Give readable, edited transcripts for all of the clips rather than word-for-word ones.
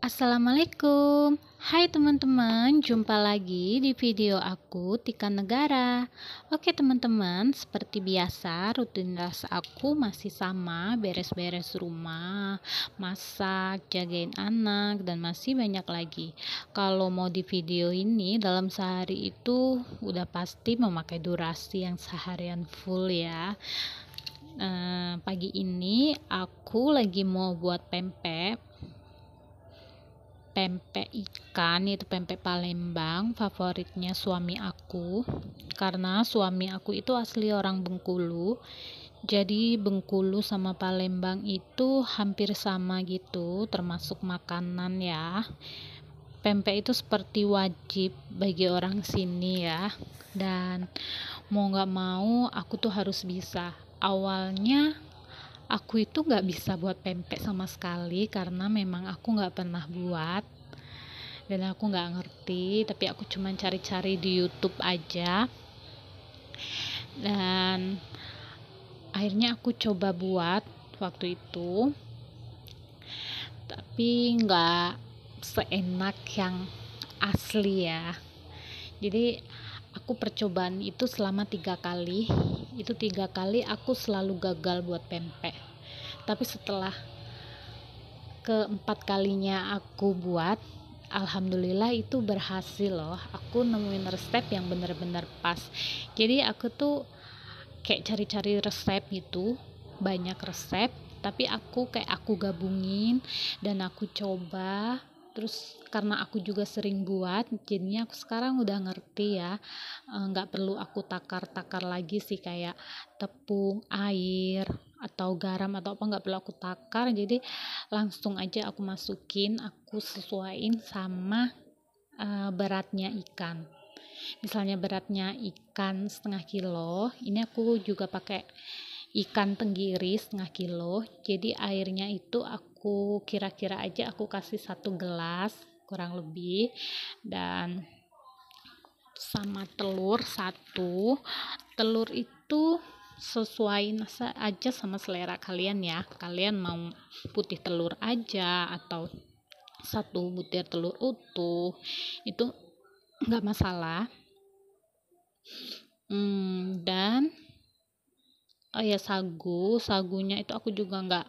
Assalamualaikum. Hai teman-teman, jumpa lagi di video aku Tika Negara. Oke teman-teman, seperti biasa rutinitas aku masih sama, beres-beres rumah, masak, jagain anak, dan masih banyak lagi. Kalau mau di video ini dalam sehari itu udah pasti memakai durasi yang seharian full ya. Pagi ini aku lagi mau buat pempek ikan, itu pempek Palembang, favoritnya suami aku, karena suami aku itu asli orang Bengkulu. Jadi Bengkulu sama Palembang itu hampir sama gitu, termasuk makanan ya. Pempek itu seperti wajib bagi orang sini ya, dan mau nggak mau aku tuh harus bisa. Awalnya aku itu nggak bisa buat pempek sama sekali karena memang aku nggak pernah buat dan aku nggak ngerti, tapi aku cuma cari-cari di YouTube aja, dan akhirnya aku coba buat waktu itu, tapi nggak seenak yang asli ya. Jadi aku percobaan itu selama 3 kali, itu 3 kali aku selalu gagal buat pempek. Tapi setelah keempat kalinya aku buat, alhamdulillah itu berhasil loh. Aku nemuin resep yang bener-bener pas. Jadi aku tuh kayak cari-cari resep gitu, banyak resep, tapi aku gabungin dan aku coba. Terus karena aku juga sering buat, jadinya aku sekarang udah ngerti ya, nggak perlu aku takar-takar lagi sih, kayak tepung, air, atau garam atau apa, nggak perlu aku takar. Jadi langsung aja aku masukin, aku sesuaiin sama beratnya ikan. Misalnya beratnya ikan 1/2 kilo, ini aku juga pakai ikan tenggiri 1/2 kilo. Jadi airnya itu aku kira-kira aja aku kasih 1 gelas kurang lebih, dan sama telur 1. Telur itu sesuaiin aja sama selera kalian ya, kalian mau putih telur aja atau 1 butir telur utuh itu nggak masalah. Dan oh ya, sagunya itu aku juga nggak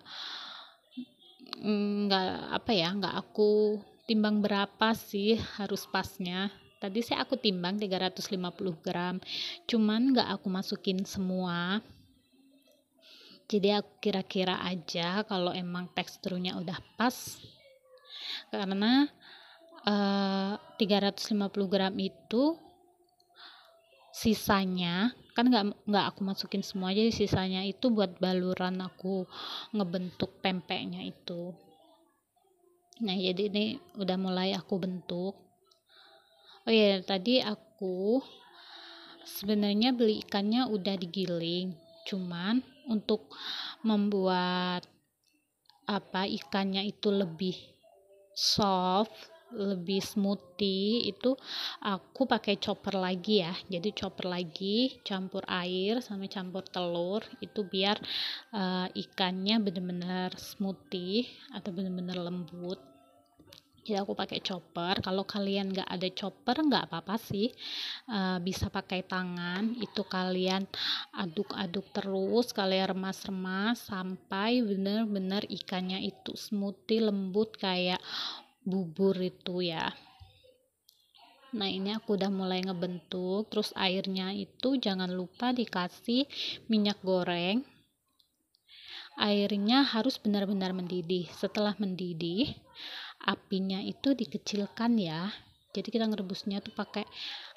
aku timbang berapa sih harus pasnya. Tadi sih aku timbang 350 gram, cuman nggak aku masukin semua, jadi aku kira-kira aja kalau emang teksturnya udah pas. Karena 350 gram itu sisanya kan nggak aku masukin semua, jadi sisanya itu buat baluran aku ngebentuk pempeknya itu. Nah jadi ini udah mulai aku bentuk. Oh ya, tadi aku sebenarnya beli ikannya udah digiling, cuman untuk membuat ikannya itu lebih soft, lebih smoothie, itu aku pakai chopper lagi ya. Jadi chopper lagi, campur air sama campur telur, itu biar ikannya benar-benar smoothie atau benar-benar lembut. Jadi aku pakai chopper. Kalau kalian nggak ada chopper nggak apa-apa sih, bisa pakai tangan. Itu kalian aduk-aduk terus, kalian remas-remas sampai benar-benar ikannya itu smoothie lembut kayak bubur itu ya. Nah ini aku udah mulai ngebentuk. Terus airnya itu jangan lupa dikasih minyak goreng. Airnya harus benar-benar mendidih. Setelah mendidih, apinya itu dikecilkan ya. Jadi kita ngerebusnya tuh pakai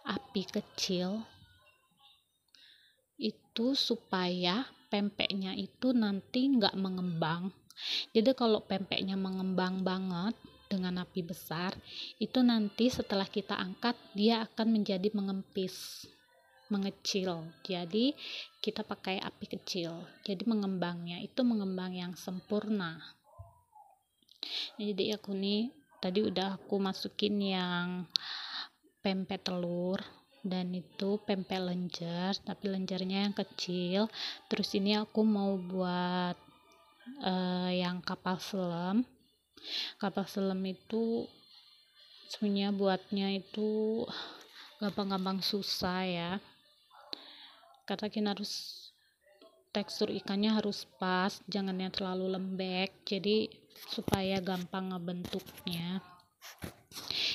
api kecil, itu supaya pempeknya itu nanti nggak mengembang. Jadi kalau pempeknya mengembang banget dengan api besar, itu nanti setelah kita angkat dia akan menjadi mengempis, mengecil. Jadi kita pakai api kecil, jadi mengembangnya itu mengembang yang sempurna. Jadi aku nih tadi udah aku masukin yang pempek telur, dan itu pempek lenjer, tapi lenjernya yang kecil. Terus ini aku mau buat yang kapal selam. Kapal selam itu sebenarnya buatnya itu gampang-gampang susah ya, karena kita harus tekstur ikannya harus pas, jangan yang terlalu lembek, jadi supaya gampang ngebentuknya.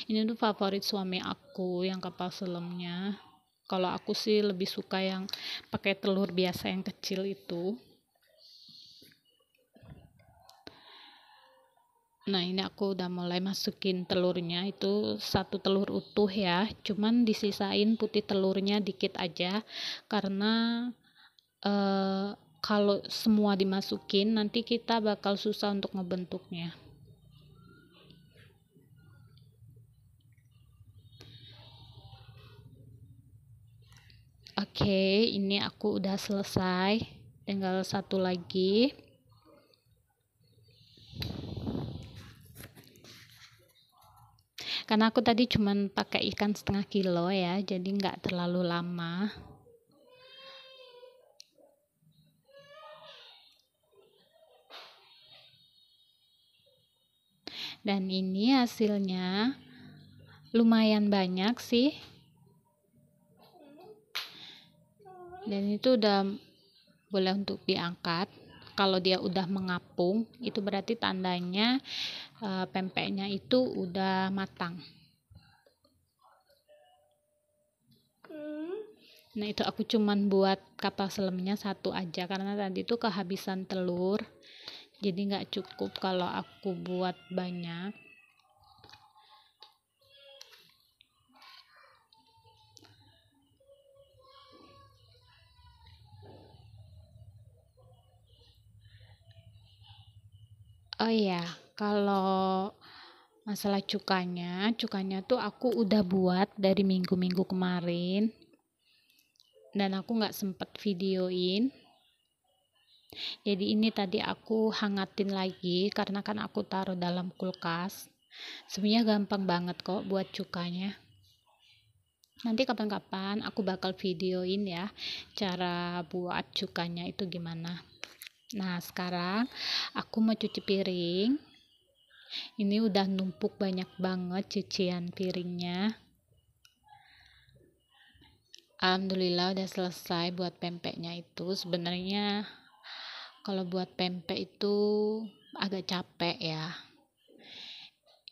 Ini tuh favorit suami aku yang kapal selamnya. Kalau aku sih lebih suka yang pakai telur biasa yang kecil itu. Nah, ini aku udah mulai masukin telurnya, itu satu telur utuh ya, cuman disisain putih telurnya dikit aja, karena kalau semua dimasukin nanti kita bakal susah untuk ngebentuknya. Oke, ini aku udah selesai, tinggal satu lagi. Karena aku tadi cuman pakai ikan setengah kilo ya, jadi nggak terlalu lama. Dan ini hasilnya lumayan banyak sih. Dan itu udah boleh untuk diangkat. Kalau dia udah mengapung, itu berarti tandanya pempeknya itu udah matang. Nah, itu aku cuman buat kapal selamnya satu aja karena tadi itu kehabisan telur, jadi nggak cukup kalau aku buat banyak. Oh iya, kalau masalah cukanya tuh aku udah buat dari minggu-minggu kemarin dan aku nggak sempet videoin. Jadi ini tadi aku hangatin lagi karena kan aku taruh dalam kulkas. Sebenarnya gampang banget kok buat cukanya. Nanti kapan-kapan aku bakal videoin ya cara buat cukanya itu gimana. Nah, sekarang aku mau cuci piring. Ini udah numpuk banyak banget cucian piringnya. Alhamdulillah udah selesai buat pempeknya itu. Sebenarnya kalau buat pempek itu agak capek ya.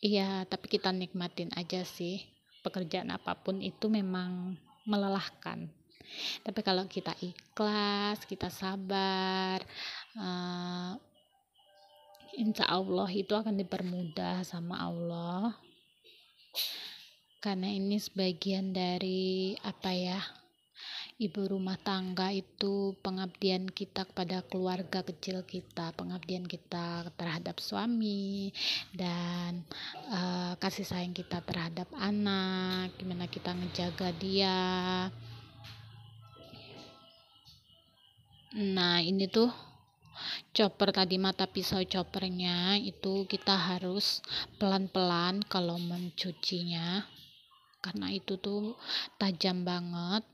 Iya, tapi kita nikmatin aja sih. Pekerjaan apapun itu memang melelahkan. Tapi kalau kita ikhlas, kita sabar, uh, insya Allah itu akan dipermudah sama Allah. Karena ini sebagian dari apa ya, ibu rumah tangga itu pengabdian kita kepada keluarga kecil kita, pengabdian kita terhadap suami, dan kasih sayang kita terhadap anak, gimana kita ngejaga dia. Nah, ini tuh chopper tadi, mata pisau choppernya itu kita harus pelan-pelan kalau mencucinya, karena itu tuh tajam banget.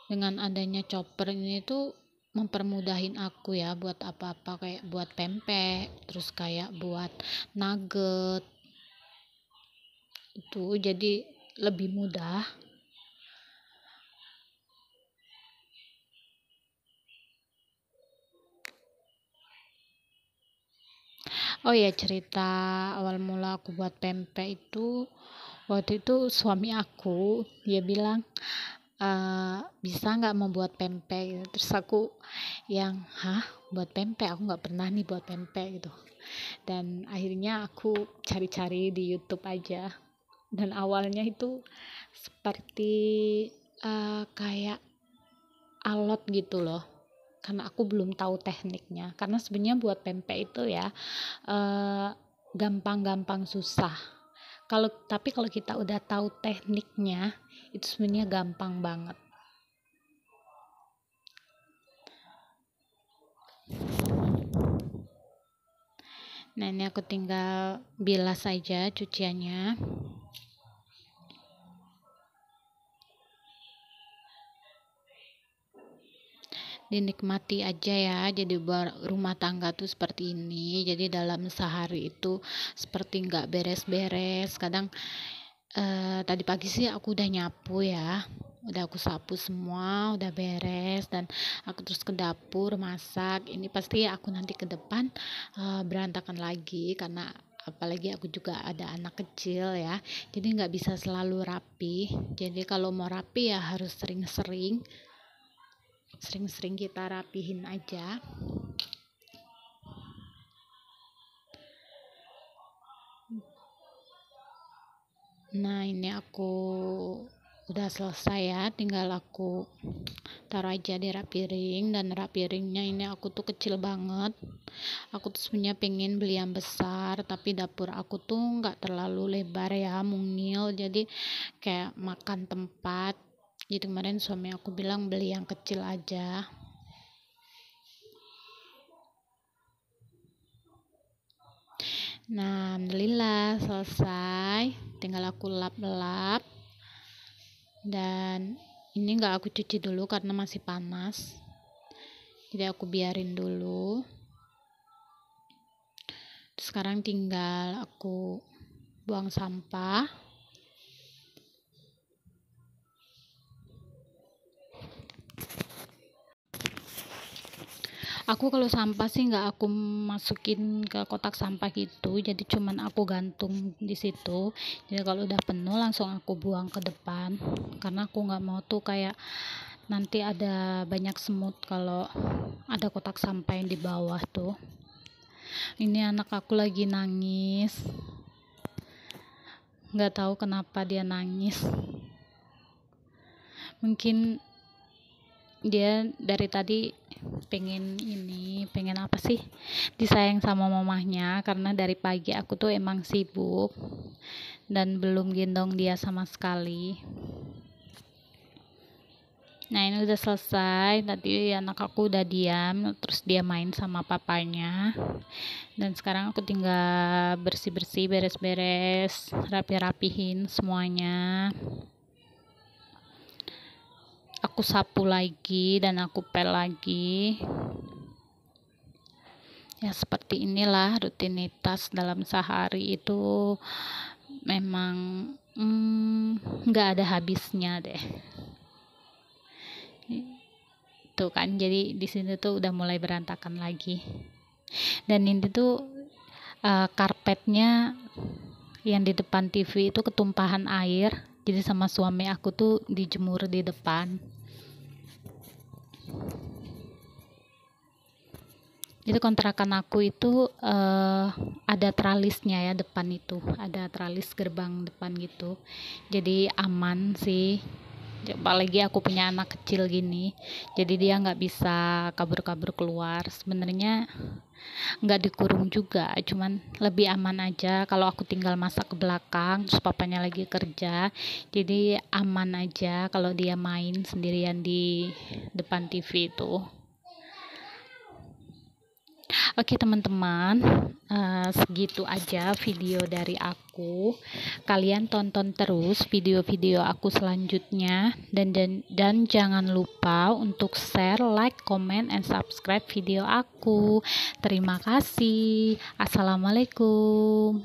Dengan adanya chopper ini tuh mempermudahin aku ya buat apa-apa, kayak buat pempek, terus kayak buat nugget, itu jadi lebih mudah. Oh ya, cerita awal mula aku buat pempek itu, waktu itu suami aku dia bilang, bisa nggak membuat pempek gitu. Terus aku yang buat pempek, aku nggak pernah nih buat pempek gitu. Dan akhirnya aku cari-cari di YouTube aja, dan awalnya itu seperti kayak alot gitu loh, karena aku belum tahu tekniknya. Karena sebenarnya buat pempek itu ya gampang-gampang susah. Tapi kalau kita udah tahu tekniknya itu sebenarnya gampang banget. Nah, ini aku tinggal bilas saja cuciannya. dinikmati aja ya. Jadi rumah tangga tuh seperti ini. Jadi dalam sehari itu seperti nggak beres-beres. Kadang tadi pagi sih aku udah nyapu ya, udah aku sapu semua, udah beres, dan aku terus ke dapur masak. Ini pasti aku nanti ke depan berantakan lagi, karena apalagi aku juga ada anak kecil ya, jadi nggak bisa selalu rapi. Jadi kalau mau rapi ya harus sering-sering kita rapihin aja. Nah, ini aku udah selesai ya, tinggal aku taruh aja di rak piring. Dan rak piringnya ini aku tuh kecil banget. Aku tuh sebenarnya pengen beli yang besar, tapi dapur aku tuh nggak terlalu lebar ya, mungil, jadi kayak makan tempat. Jadi kemarin suami aku bilang beli yang kecil aja. Nah, alhamdulillah selesai, tinggal aku lap-lap. Dan ini nggak aku cuci dulu karena masih panas, jadi aku biarin dulu. Sekarang tinggal aku buang sampah. Aku kalau sampah sih nggak aku masukin ke kotak sampah gitu, jadi cuman aku gantung di situ. Jadi kalau udah penuh langsung aku buang ke depan, karena aku nggak mau tuh kayak nanti ada banyak semut kalau ada kotak sampah yang di bawah tuh. Ini anak aku lagi nangis, nggak tahu kenapa dia nangis. Mungkin dia dari tadi pengen apa sih, disayang sama mamahnya, karena dari pagi aku tuh emang sibuk dan belum gendong dia sama sekali. Nah, ini udah selesai. Tadi anak aku udah diam, terus dia main sama papanya. Dan sekarang aku tinggal bersih-bersih, beres-beres, rapi-rapihin semuanya. Aku sapu lagi dan aku pel lagi. Ya seperti inilah rutinitas dalam sehari itu, memang nggak ada habisnya deh. Tuh kan, jadi di sini tuh udah mulai berantakan lagi. Dan ini tuh karpetnya yang di depan TV itu ketumpahan air, jadi sama suami aku tuh dijemur di depan. Itu kontrakan aku itu ada tralisnya ya, depan itu ada tralis gerbang depan gitu, jadi aman sih. Apalagi aku punya anak kecil gini, jadi dia nggak bisa kabur-kabur keluar. Sebenarnya nggak dikurung juga, cuman lebih aman aja kalau aku tinggal masak ke belakang terus papanya lagi kerja. Jadi aman aja kalau dia main sendirian di depan TV itu. Oke teman-teman, segitu aja video dari aku. Kalian tonton terus video-video aku selanjutnya, dan jangan lupa untuk share, like, comment, and subscribe video aku. Terima kasih. Assalamualaikum.